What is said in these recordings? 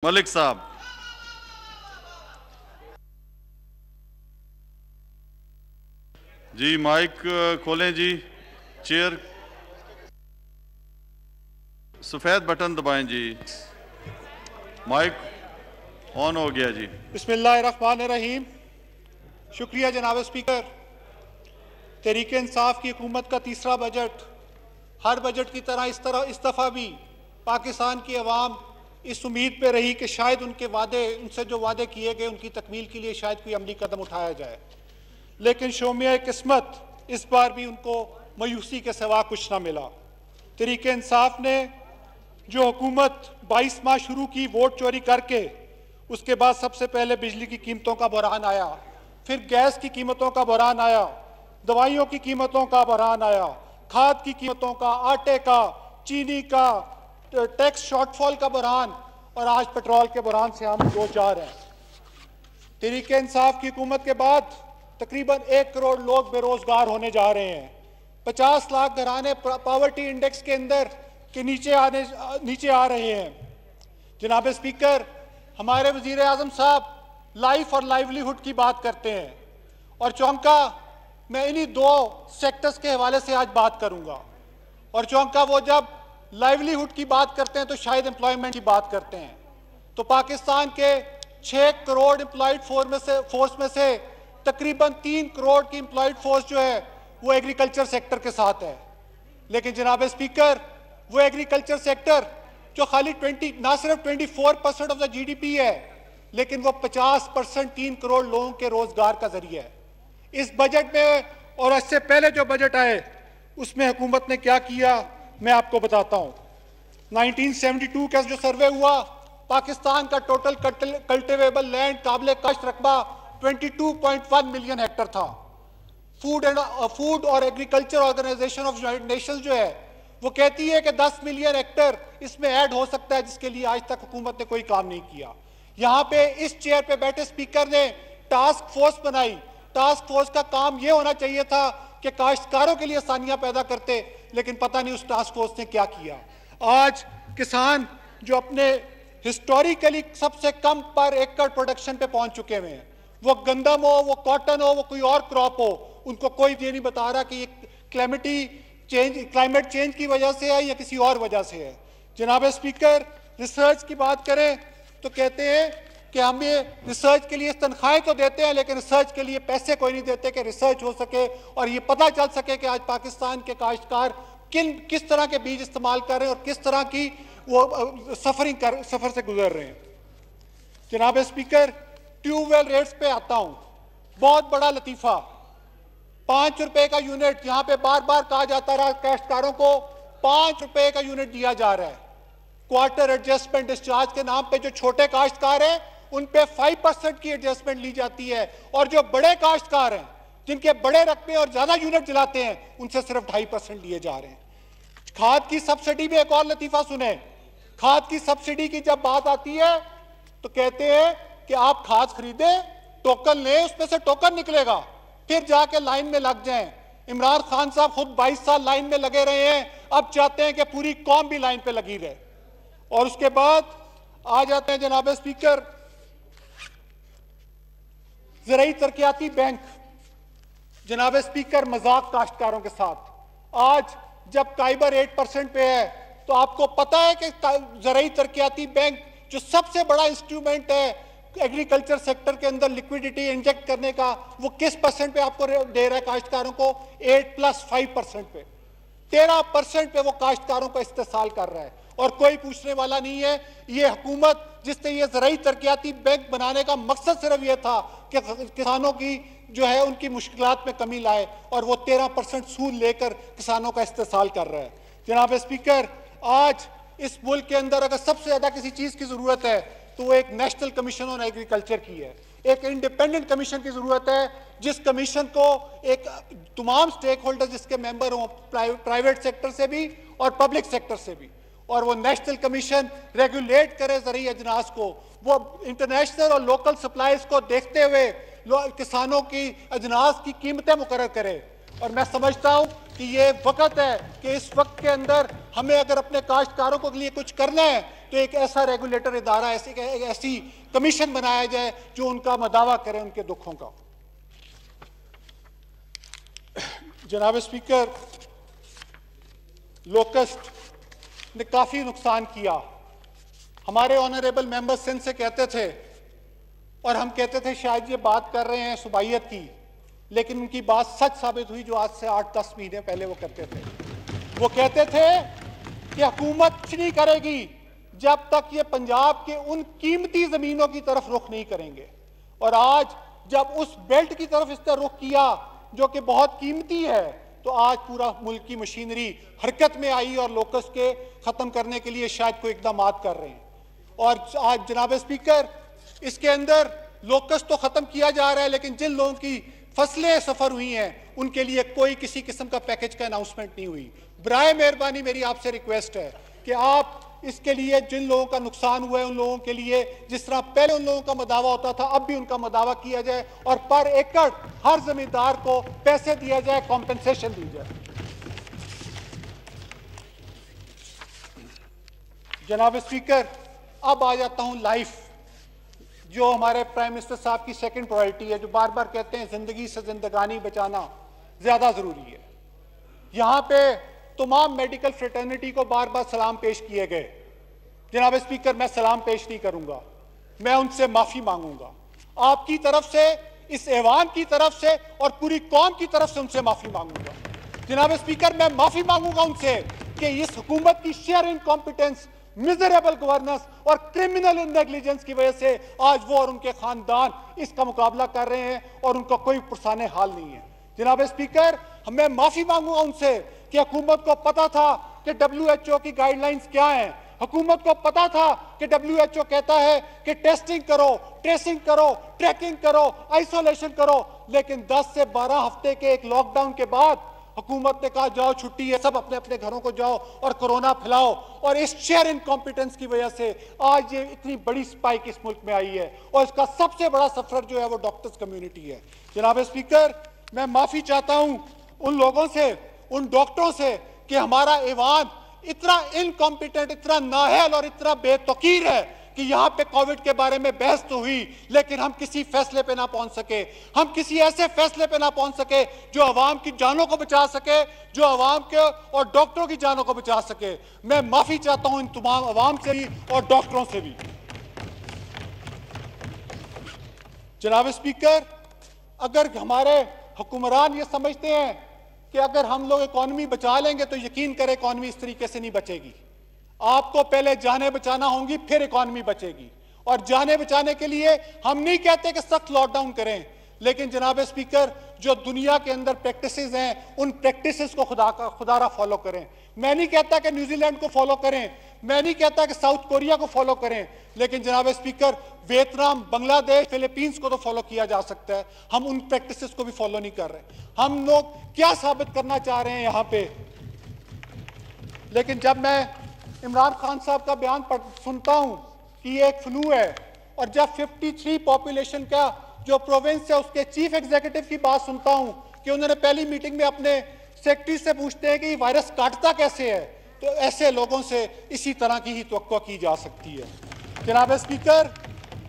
मलिक साहब। जी माइक खोलें जी। चेयर सफेद बटन दबाएं जी। माइक ऑन हो गया जी। बिस्मिल्लाहिर्रहमानिर्रहीम। शुक्रिया जनाब स्पीकर। तहरीक इंसाफ की हुकूमत का तीसरा बजट हर बजट की तरह इस दफ़ा भी पाकिस्तान की अवाम इस उम्मीद पे रही कि शायद उनसे जो वादे किए गए उनकी तकमील के लिए शायद कोई अमली कदम उठाया जाए, लेकिन शोमिया किस्मत इस बार भी उनको मायूसी के सिवा कुछ ना मिला। तहरीक इंसाफ ने जो हुकूमत 22 माह शुरू की वोट चोरी करके, उसके बाद सबसे पहले बिजली की कीमतों का बहरान आया, फिर गैस की कीमतों का बहरान आया, दवाइयों की कीमतों का बहरान आया, खाद की कीमतों का, आटे का, चीनी का, टैक्स शॉर्टफॉल का बहरान, और आज पेट्रोल के बहरान से हम दो चार हैं। तहरीक इंसाफ की हुकूमत के बाद तकरीबन 1 करोड़ लोग बेरोजगार होने जा रहे हैं। 50 लाख घराने पॉवर्टी इंडेक्स के अंदर के नीचे आ रहे हैं। जनाब स्पीकर, हमारे वजीर आजम साहब लाइफ और लाइवलीहुड की बात करते हैं, और चौंका मैं इन्हीं दो सेक्टर्स के हवाले से आज बात करूंगा। और चौंका वो जब लाइवलीहुड की बात करते हैं तो शायद एम्प्लॉयमेंट की बात करते हैं। तो पाकिस्तान के 6 करोड़ एम्प्लॉयड फोर्स में से तकरीबन 3 करोड़ की एम्प्लॉयड फोर्स जो है वो एग्रीकल्चर सेक्टर के साथ है। लेकिन जनाब स्पीकर, वो एग्रीकल्चर सेक्टर जो खाली ना सिर्फ 24% ऑफ द GDP है, लेकिन वो 50% 3 करोड़ लोगों के रोजगार का जरिया है। इस बजट में और इससे पहले जो बजट आए उसमें हुकूमत ने क्या किया मैं आपको बताता हूं। 1972 का जो सर्वे हुआ, पाकिस्तान का टोटल कल्टिवेबल लैंड काबिल काश्त रकबा 22.1 मिलियन हेक्टर था। फूड और agriculture organization of United Nations जो है वो कहती है कि 10 मिलियन हेक्टर इसमें ऐड हो सकता है, जिसके लिए आज तक हुकूमत ने कोई काम नहीं किया। यहां पे इस चेयर पे बैठे स्पीकर ने टास्क फोर्स बनाई। टास्क फोर्स का काम यह होना चाहिए था कि काश्तकारों के लिए आसानियां पैदा करते, लेकिन पता नहीं उस टास्क फोर्स ने क्या किया। आज किसान जो अपने हिस्टोरिकली सबसे कम पर एकड़ प्रोडक्शन पे पहुंच चुके हुए हैं, वो गंदम हो, वो कॉटन हो, वो कोई और क्रॉप हो, उनको कोई ये नहीं बता रहा कि ये क्लाइमेट चेंज की वजह से है या किसी और वजह से है। जनाब स्पीकर, रिसर्च की बात करें तो कहते हैं कि हम ये रिसर्च के लिए तनख्वाहें तो देते हैं, लेकिन रिसर्च के लिए पैसे कोई नहीं देते कि रिसर्च हो सके और ये पता चल सके कि आज पाकिस्तान के काश्तकार किस तरह के बीज इस्तेमाल कर रहे हैं और किस तरह की वो सफर से गुजर रहे हैं। जनाब स्पीकर, ट्यूबवेल रेट्स पे आता हूं। बहुत बड़ा लतीफा, 5 रुपए का यूनिट, यहां पे बार बार कहा जाता रहा काश्तकारों को 5 रुपए का यूनिट दिया जा रहा है। क्वार्टर एडजस्टमेंट डिस्चार्ज के नाम पे जो छोटे काश्तकार हैं उन पे 5% की एडजस्टमेंट ली जाती है, और जो बड़े काश्तकार हैं जिनके बड़े रकबे और ज्यादा यूनिट जलाते हैं उनसे सिर्फ 2.5% लिए जा रहे हैं। खाद की सब्सिडी में एक और लतीफा सुने। खाद की सब्सिडी की जब बात आती है तो कहते हैं कि आप खाद खरीदे, टोकन लें, उसमें से टोकन निकलेगा, फिर जाके लाइन में लग जाएं। इमरान खान साहब खुद 22 साल लाइन में लगे रहे हैं, अब चाहते हैं कि पूरी कौम भी लाइन पे लगी रहे। और उसके बाद आ जाते हैं जनाब स्पीकर, ज़राई तरक्याती बैंक। जनाब स्पीकर, मजाक काश्तकारों के साथ। आज जब काइबर 8% पे है तो आपको पता है कि ज़राई तरक्याती बैंक जो सबसे बड़ा इंस्ट्रूमेंट है एग्रीकल्चर सेक्टर के अंदर लिक्विडिटी इंजेक्ट करने का, वो किस परसेंट पे आपको दे रहा है काश्तकारों को? 8+5% पे, 13% पे वो काश्तकारों का इस्तेसाल कर रहा है, और कोई पूछने वाला नहीं है। ये हुकूमत जिसने ये ज़राई तरक्याती बैंक बनाने का मकसद सिर्फ ये था कि किसानों की जो है उनकी मुश्किलात में कमी लाए, और वो 13% सूद लेकर किसानों का इस्तेसाल कर रहा है। जनाब स्पीकर, आज इस मुल्क के अंदर अगर सबसे ज्यादा किसी चीज की जरूरत है तो वो एक नेशनल कमीशन ऑन एग्रीकल्चर की है। एक इंडिपेंडेंट कमीशन की जरूरत है, जिस कमीशन को एक तमाम स्टेक होल्डर जिसके मेंबर हों, प्राइवेट सेक्टर से भी और पब्लिक सेक्टर से भी, और वो नेशनल कमीशन रेगुलेट करे ज़राई अजनास को, वो इंटरनेशनल और लोकल सप्लाईज को देखते हुए किसानों की अजनास की कीमतें मुकर्रर करे। और मैं समझता हूं कि ये वक्त है कि इस वक्त के अंदर हमें अगर अपने काश्तकारों के लिए कुछ करना है तो एक ऐसा रेगुलेटर इदारा, ऐसी कमीशन बनाया जाए जो उनका मदावा करे उनके दुखों का। जनाब स्पीकर, लोकस्ट ने काफी नुकसान किया। हमारे ऑनरेबल मेंबर सिंध से कहते थे, और हम कहते थे शायद ये बात कर रहे हैं सुबाइयत की, लेकिन उनकी बात सच साबित हुई जो आज से 8-10 महीने पहले वो करते थे। वो कहते थे कि हुकूमत कुछ नहीं करेगी जब तक ये पंजाब के उन कीमती जमीनों की तरफ रुख नहीं करेंगे। और आज जब उस बेल्ट की तरफ इसने रुख किया जो कि बहुत कीमती है, तो आज पूरा मुल्क की मशीनरी हरकत में आई और लोकस के खत्म करने के लिए शायद कोई इकदाम कर रहे हैं। और आज जनाब स्पीकर, इसके अंदर लोकस तो खत्म किया जा रहा है, लेकिन जिन लोगों की फसलें सफर हुई हैं उनके लिए कोई किसी किस्म का पैकेज का अनाउंसमेंट नहीं हुई। बराए मेहरबानी मेरी आपसे रिक्वेस्ट है कि आप इसके लिए जिन लोगों का नुकसान हुआ है उन लोगों के लिए जिस तरह पहले उन लोगों का मदावा होता था अब भी उनका मदावा किया जाए और पर एकड़ हर जमींदार को पैसे दिया जाए, कॉम्पेंसेशन दी जाए। जनाब स्पीकर, अब आ जाता हूं लाइफ, जो हमारे प्राइम मिनिस्टर साहब की सेकंड प्रायोरिटी है, जो बार बार कहते हैं जिंदगी से जिंदगानी बचाना ज्यादा जरूरी है। यहां पे तमाम मेडिकल फ्रेटर्निटी को बार बार सलाम पेश किए गए। जनाब स्पीकर, मैं सलाम पेश नहीं करूंगा, मैं उनसे माफी मांगूंगा आपकी तरफ से, इस ऐवान की तरफ से और पूरी कौम की तरफ से उनसे माफी मांगूंगा। जनाब स्पीकर, मैं माफी मांगूंगा उनसे कि इस हुकूमत की शेयर इनकॉम्पिटेंस, मिजरेबल गवर्नेंस और क्रिमिनल नेग्लिजेंस की वजह से आज वो और उनके खानदान इसका मुकाबला कर रहे हैं और उनका कोई पुरसाने हाल नहीं है। जनाब स्पीकर, मैं माफी मांगूंगा उनसे कि हुकूमत को पता था कि WHO की गाइडलाइंस क्या हैं, हुकूमत को पता था कि WHO कहता है कि टेस्टिंग करो, ट्रेसिंग करो, ट्रैकिंग करो, आइसोलेशन करो, लेकिन 10 से 12 हफ्ते के एक लॉकडाउन के बाद हुकूमत ने कहा जाओ छुट्टी है, सब अपने अपने घरों को जाओ और कोरोना फैलाओ। और इस शेयर इनकॉम्पिटेंस की वजह से आज ये इतनी बड़ी स्पाइक इस मुल्क में आई है और इसका सबसे बड़ा सफर जो है वो डॉक्टर्स कम्युनिटी है। जनाब स्पीकर, मैं माफी चाहता हूं उन लोगों से, उन डॉक्टरों से कि हमारा ऐवान इतना इनकॉम्पिटेंट, इतना नाअहल और इतना बेतौकीर है कि यहां पे कोविड के बारे में बहस तो हुई लेकिन हम किसी फैसले पे ना पहुंच सके, हम किसी ऐसे फैसले पे ना पहुंच सके जो आवाम की जानों को बचा सके, जो आवाम के और डॉक्टरों की जानों को बचा सके। मैं माफी चाहता हूं इन तमाम आवाम से भी और डॉक्टरों से भी। जनाब स्पीकर, अगर हमारे हुक्मरान ये समझते हैं कि अगर हम लोग इकॉनमी बचा लेंगे तो यकीन करें इकॉनमी इस तरीके से नहीं बचेगी। आपको पहले जानें बचाना होंगी, फिर इकॉनमी बचेगी। और जानें बचाने के लिए हम नहीं कहते कि सख्त लॉकडाउन करें, लेकिन जनाब स्पीकर, जो दुनिया के अंदर प्रैक्टिसेस हैं उन प्रैक्टिसेस को खुदारा फॉलो करें। मैं नहीं कहता कि न्यूजीलैंड को फॉलो करें, मैं नहीं कहता कि साउथ कोरिया को फॉलो करें, लेकिन जनाब स्पीकर, वियतनाम, बांग्लादेश, फिलीपींस को तो फॉलो किया जा सकता है। हम उन प्रैक्टिसेस को भी फॉलो नहीं कर रहे। हम लोग क्या साबित करना चाह रहे हैं यहाँ पे? लेकिन जब मैं इमरान खान साहब का बयान सुनता हूं कि ये एक फ्लू है, और जब 53 पॉपुलेशन का जो प्रोविंस है उसके चीफ एग्जीक्यूटिव की बात सुनता हूं कि उन्होंने पहली मीटिंग में अपने सेक्रेटरी से पूछते हैं कि वायरस काटता कैसे है, तो ऐसे लोगों से इसी तरह की ही तवक्को की जा सकती है। जनाब स्पीकर,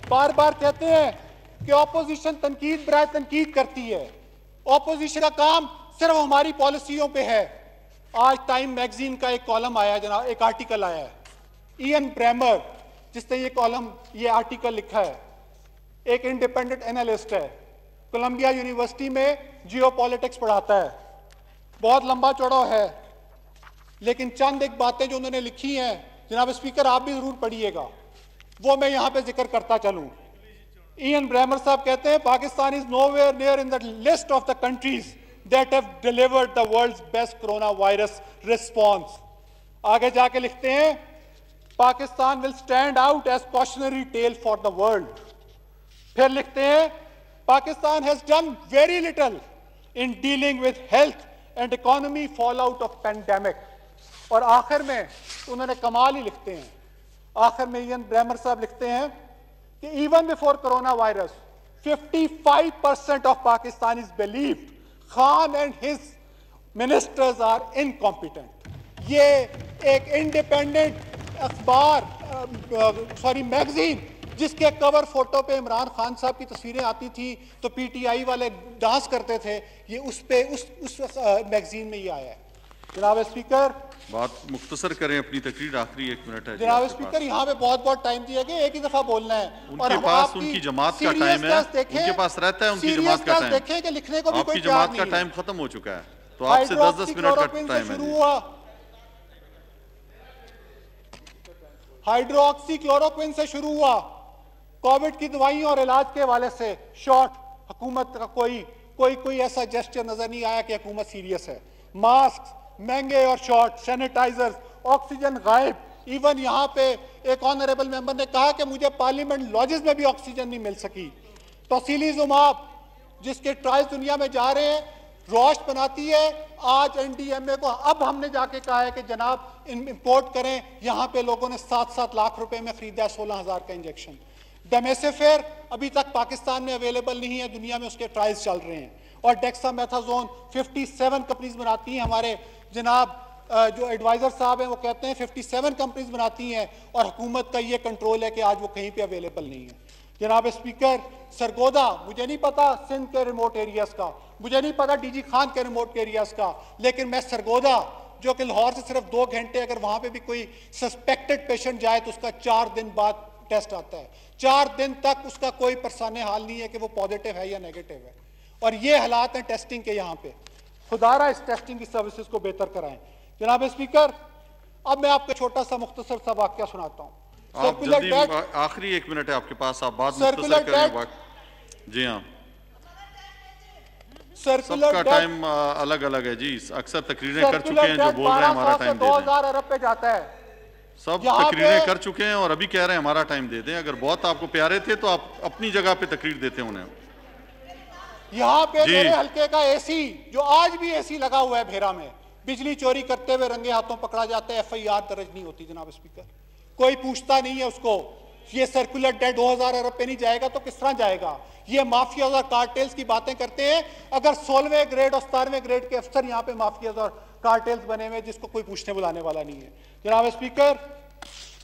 बार बार कहते हैं कि ऑपोजिशन तनकीद बराए तनकीद करती है, ऑपोजिशन का काम सिर्फ हमारी पॉलिसियों पे है। आज टाइम मैगजीन का एक कॉलम आया जनाब, एक आर्टिकल आया है, इयन ब्रेमर जिसने ये आर्टिकल लिखा है, एक इंडिपेंडेंट एनालिस्ट है, कोलंबिया यूनिवर्सिटी में जियोपॉलिटिक्स पढ़ाता है, बहुत लंबा चौड़ा है, लेकिन चंद एक बातें जो उन्होंने लिखी हैं जनाब स्पीकर आप भी जरूर पढ़िएगा, वो मैं यहां पे जिक्र करता चलूं। इयन ब्रेमर साहब कहते हैं Pakistan is nowhere near in the list of the countries that have delivered the world's best coronavirus response। आगे जाके लिखते हैं Pakistan will stand out as cautionary tale for the world। फिर लिखते हैं Pakistan has done very little in dealing with health and economy fallout of pandemic। और आखिर में उन्होंने कमाल ही लिखते हैं, आखिर में इयन ब्रेमर साहब लिखते हैं कि even before coronavirus 55% of Pakistanis believed Khan and his ministers are incompetent। ये एक इंडिपेंडेंट अखबार मैगजीन जिसके कवर फोटो पे इमरान खान साहब की तस्वीरें आती थी तो पीटीआई वाले डांस करते थे, ये उस मैगजीन में ये आया है। जनाब स्पीकर, बात मुख्तसर करें, अपनी तकरीर आखिरी 1 मिनट है। जनाब स्पीकर, यहाँ पे बहुत बहुत टाइम दिया गया, एक ही दफा बोलना है। उनके पास उनकी जमात का टाइम है, उनके पास रहता है उनकी जमात का टाइम। देखें कि लिखने को भी कोई आपकी जमात का टाइम खत्म हो चुका है, तो आपसे 10-10 मिनट का टाइम है। हाइड्रोक्सी क्लोरोक्विन से शुरू हुआ, कोविड की दवाइयों और इलाज के हवाले से शॉर्ट, हुकूमत का कोई ऐसा जेस्चर नजर नहीं आया कि हुकूमत सीरियस है। मास्क महंगे और शॉर्ट, सैनिटाइजर्स, ऑक्सीजन गायब। इवन यहाँ पे एक ऑनरेबल मेंबर ने कहा कि मुझे पार्लियामेंट लॉजेस में भी ऑक्सीजन नहीं मिल सकी। तोसिलिजुमाब जिसके ट्रायल्स दुनिया में जा रहे हैं, रोस्ट बनाती है। आज एनडीएमए को अब हमने जाके कहा है कि जनाब इंपोर्ट करें। यहाँ पे लोगों ने 7-7 लाख रुपए में खरीदा 16,000 का इंजेक्शन। डेमेसिविर अभी तक पाकिस्तान में अवेलेबल नहीं है, दुनिया में उसके ट्रायल्स चल रहे हैं। और डेक्सामेथाजोन 57 कंपनीज बनाती हैं। हमारे जनाब जो एडवाइजर साहब हैं वो कहते हैं 57 कंपनीज बनाती हैं, और हुकूमत का ये कंट्रोल है कि आज वो कहीं पे अवेलेबल नहीं है। जनाब स्पीकर, सरगोदा, मुझे नहीं पता सिंध के रिमोट एरियाज का, मुझे नहीं पता डीजी खान के रिमोट एरियाज का, लेकिन मैं सरगोदा जो कि लाहौर से सिर्फ 2 घंटे, अगर वहां पे भी कोई सस्पेक्टेड पेशेंट जाए तो उसका 4 दिन बाद टेस्ट आता है। 4 दिन तक उसका कोई परेशानी हाल नहीं है कि वो पॉजिटिव है या नेगेटिव है। और ये हालात हैं टेस्टिंग के। यहाँ पे खुदारा इस टेस्टिंग की सर्विसेज को बेहतर कराएं। जनाब स्पीकर, अब मैं आपको छोटा सा मुख्तसर सा वाकया सुनाता हूँ। आखिरी 1 मिनट है आपके पास, आप बात मुख्तसर करें। जी हाँ, सबका टाइम अलग अलग है जी। अक्सर तकरीरें कर चुके हैं, जो बोल रहे हैं हमारा टाइम दे दें। 2000 अरब पे जाता है। सब तकरीरें कर चुके हैं और अभी कह रहे हैं हमारा टाइम दे दें। अगर बहुत आपको प्यारे थे तो आप अपनी जगह पे तकरीर देते उन्हें। यहाँ पे मेरे हल्के का एसी, जो आज भी एसी लगा हुआ है भेरा में, बिजली चोरी करते हुए रंगे हाथों पकड़ा जाता है, FIR दर्ज नहीं होती। जनाब स्पीकर, कोई पूछता नहीं है उसको। ये सर्कुलर डेट 2000 अरब पे नहीं जाएगा तो किस तरह जाएगा? ये माफियाज और कार्टेल्स की बातें करते हैं। अगर 16वें ग्रेड और 17वें ग्रेड के अफसर यहाँ पे माफियाज और कार्टेल्स बने हुए, जिसको कोई पूछने बुलाने वाला नहीं है। जनाब स्पीकर,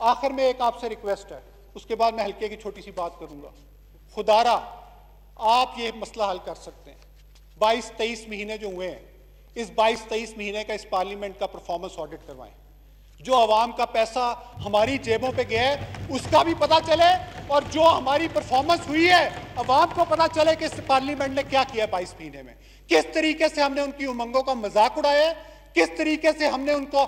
आखिर में एक आपसे रिक्वेस्ट है, उसके बाद मैं हल्के की छोटी सी बात करूंगा। खुदारा आप ये मसला हल कर सकते हैं। 22-23 महीने जो हुए हैं, इस 22-23 महीने का इस पार्लियामेंट का परफॉर्मेंस ऑडिट करवाएं। जो अवाम का पैसा हमारी जेबों पे गया है उसका भी पता चले, और जो हमारी परफॉर्मेंस हुई है अवाम को पता चले कि इस पार्लियामेंट ने क्या किया 22 महीने में। किस तरीके से हमने उनकी उमंगों का मजाक उड़ाया, किस तरीके से हमने उनको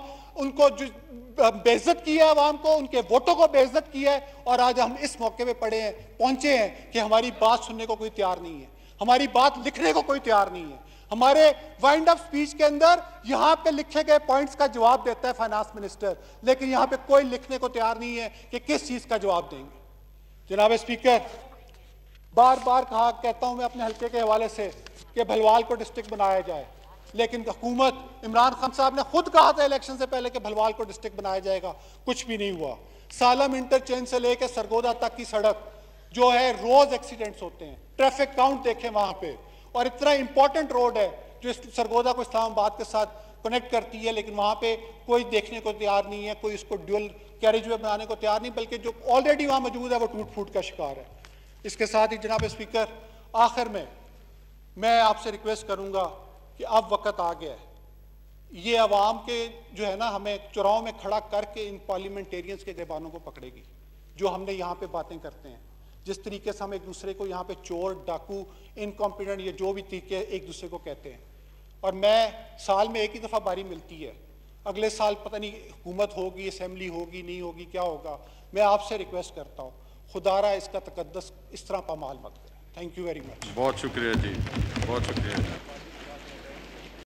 बेइज्जत किया, अवाम को, उनके वोटों को बेइज्जत किया है। और आज हम इस मौके पे पहुंचे हैं कि हमारी बात सुनने को कोई तैयार नहीं है, हमारी बात लिखने को कोई तैयार नहीं है। हमारे वाइंड अप स्पीच के अंदर यहाँ पे लिखे गए पॉइंट्स का जवाब देता है फाइनेंस मिनिस्टर, लेकिन यहाँ पे कोई लिखने को तैयार नहीं है कि किस चीज का जवाब देंगे। जनाब स्पीकर, बार बार कहता हूं मैं अपने हल्के के हवाले से कि भलवाल को डिस्ट्रिक्ट बनाया जाए, लेकिन हुकूमत, इमरान खान साहब ने खुद कहा था इलेक्शन से पहले कि भलवाल को डिस्ट्रिक्ट बनाया जाएगा, कुछ भी नहीं हुआ। सालम इंटरचेंज से लेकर सरगोदा तक की सड़क जो है, रोज एक्सीडेंट्स होते हैं। ट्रैफिक काउंट देखें वहां पे, और इतना इंपॉर्टेंट रोड है जो सरगोदा को इस्लामाबाद के साथ कनेक्ट करती है, लेकिन वहां पे कोई देखने को तैयार नहीं है, कोई इसको ड्यूल कैरिजवे बनाने को तैयार नहीं, बल्कि जो ऑलरेडी वहां मौजूद है वो टूट फूट का शिकार है। इसके साथ ही जनाब स्पीकर, आखिर में मैं आपसे रिक्वेस्ट करूंगा कि अब वक्त आ गया है, ये अवाम के जो है ना, हमें चुराहों में खड़ा करके इन पार्लियामेंटेरियंस के गिरबानों को पकड़ेगी। जो हमने यहाँ पे बातें करते हैं, जिस तरीके से हम एक दूसरे को यहाँ पे चोर, डाकू, इनकॉम्पिटेंट, ये जो भी तरीके एक दूसरे को कहते हैं, और मैं साल में एक ही दफ़ा बारी मिलती है, अगले साल पता नहीं हुकूमत होगी, असेंबली होगी, नहीं होगी, क्या होगा। मैं आपसे रिक्वेस्ट करता हूँ, खुदारा इसका तकद्दस इस तरह पामाल मत करें। Thank you very much. बहुत शुक्रिया जी, बहुत शुक्रिया।